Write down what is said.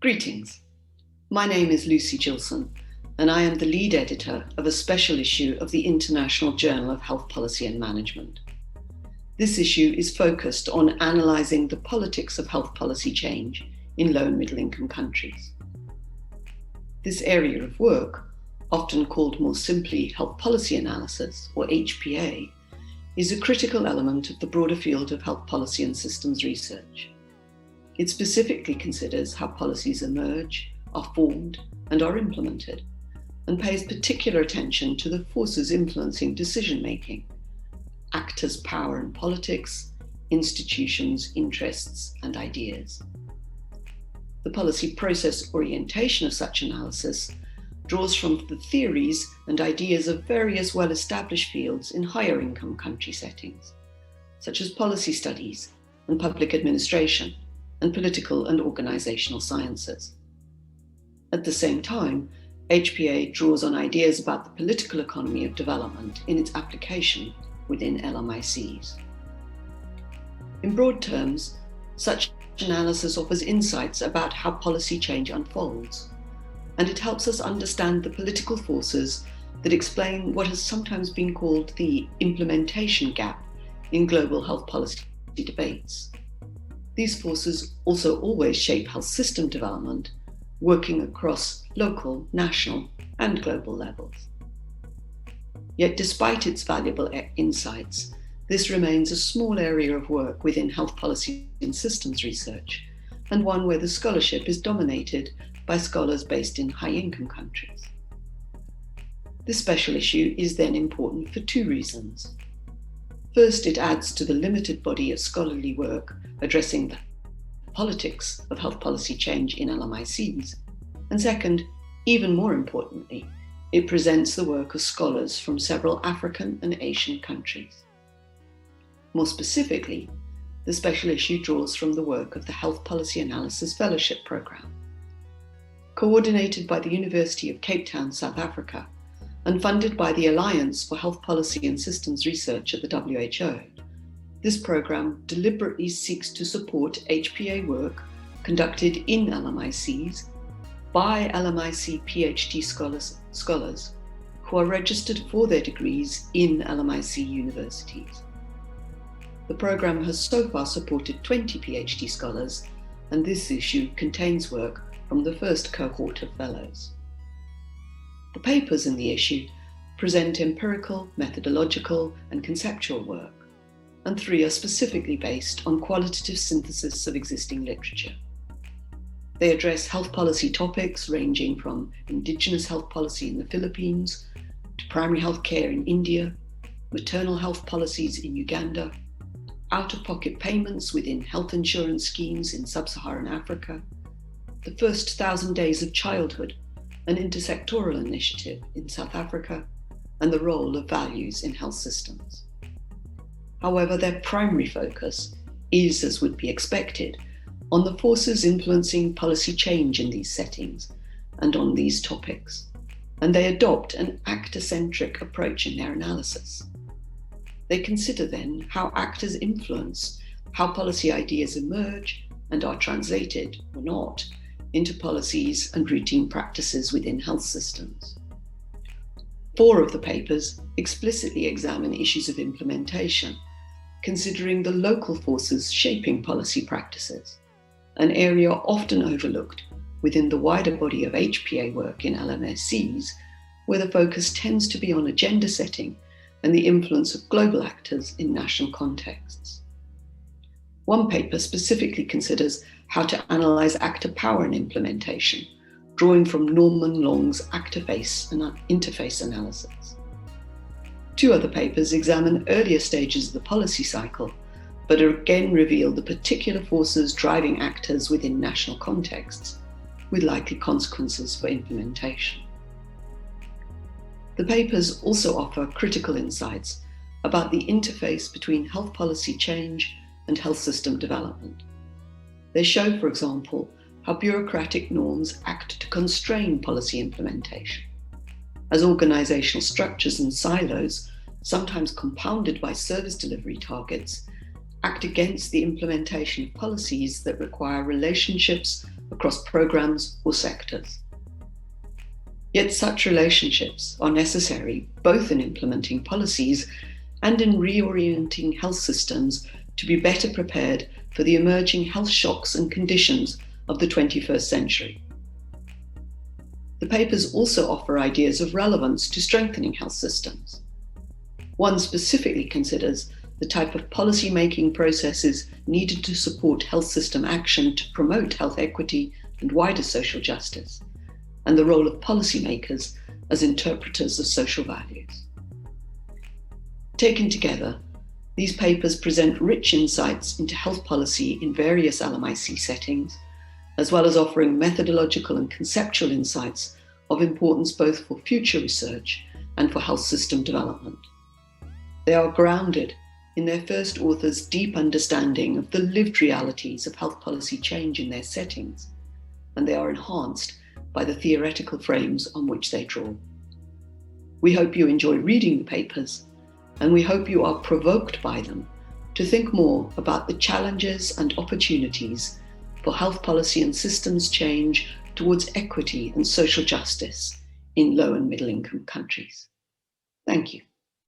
Greetings. My name is Lucy Gilson, and I am the lead editor of a special issue of the International Journal of Health Policy and Management. This issue is focused on analysing the politics of health policy change in low and middle-income countries. This area of work, often called more simply health policy analysis, or HPA, is a critical element of the broader field of health policy and systems research. It specifically considers how policies emerge, are formed, and are implemented, and pays particular attention to the forces influencing decision-making, actors' power in politics, institutions, interests, and ideas. The policy process orientation of such analysis draws from the theories and ideas of various well-established fields in higher income country settings, such as policy studies and public administration, and political and organizational sciences. At the same time, HPA draws on ideas about the political economy of development in its application within LMICs. In broad terms, such analysis offers insights about how policy change unfolds, and it helps us understand the political forces that explain what has sometimes been called the implementation gap in global health policy debates. These forces also always shape health system development, working across local, national, and global levels. Yet despite its valuable insights, this remains a small area of work within health policy and systems research, and one where the scholarship is dominated by scholars based in high-income countries. This special issue is then important for two reasons. First, it adds to the limited body of scholarly work addressing the politics of health policy change in LMICs. And second, even more importantly, it presents the work of scholars from several African and Asian countries. More specifically, the special issue draws from the work of the Health Policy Analysis Fellowship Programme. Coordinated by the University of Cape Town, South Africa, and funded by the Alliance for Health Policy and Systems Research at the WHO, this programme deliberately seeks to support HPA work conducted in LMICs by LMIC PhD scholars who are registered for their degrees in LMIC universities. The programme has so far supported 20 PhD scholars, and this issue contains work from the first cohort of fellows. The papers in the issue present empirical, methodological, and conceptual work, and 3 are specifically based on qualitative synthesis of existing literature. They address health policy topics ranging from Indigenous health policy in the Philippines to primary health care in India, maternal health policies in Uganda, out-of-pocket payments within health insurance schemes in sub-Saharan Africa, the first 1,000 days of childhood, an intersectoral initiative in South Africa, and the role of values in health systems. However, their primary focus is, as would be expected, on the forces influencing policy change in these settings and on these topics, and they adopt an actor-centric approach in their analysis. They consider then how actors influence how policy ideas emerge and are translated, or not, into policies and routine practices within health systems. 4 of the papers explicitly examine issues of implementation, considering the local forces shaping policy practices, an area often overlooked within the wider body of HPA work in LMICs, where the focus tends to be on agenda setting and the influence of global actors in national contexts. One paper specifically considers how to analyse actor power in implementation, drawing from Norman Long's actor-face and interface analysis. 2 other papers examine earlier stages of the policy cycle, but again reveal the particular forces driving actors within national contexts, with likely consequences for implementation. The papers also offer critical insights about the interface between health policy change and health system development. They show, for example, how bureaucratic norms act to constrain policy implementation, as organizational structures and silos, sometimes compounded by service delivery targets, act against the implementation of policies that require relationships across programs or sectors. Yet such relationships are necessary both in implementing policies and in reorienting health systems to be better prepared for the emerging health shocks and conditions of the 21st century. The papers also offer ideas of relevance to strengthening health systems. One specifically considers the type of policy-making processes needed to support health system action to promote health equity and wider social justice, and the role of policymakers as interpreters of social values. Taken together, these papers present rich insights into health policy in various LMIC settings, as well as offering methodological and conceptual insights of importance both for future research and for health system development. They are grounded in their first authors' deep understanding of the lived realities of health policy change in their settings, and they are enhanced by the theoretical frames on which they draw. We hope you enjoy reading the papers, and we hope you are provoked by them to think more about the challenges and opportunities for health policy and systems change towards equity and social justice in low and middle income countries. Thank you.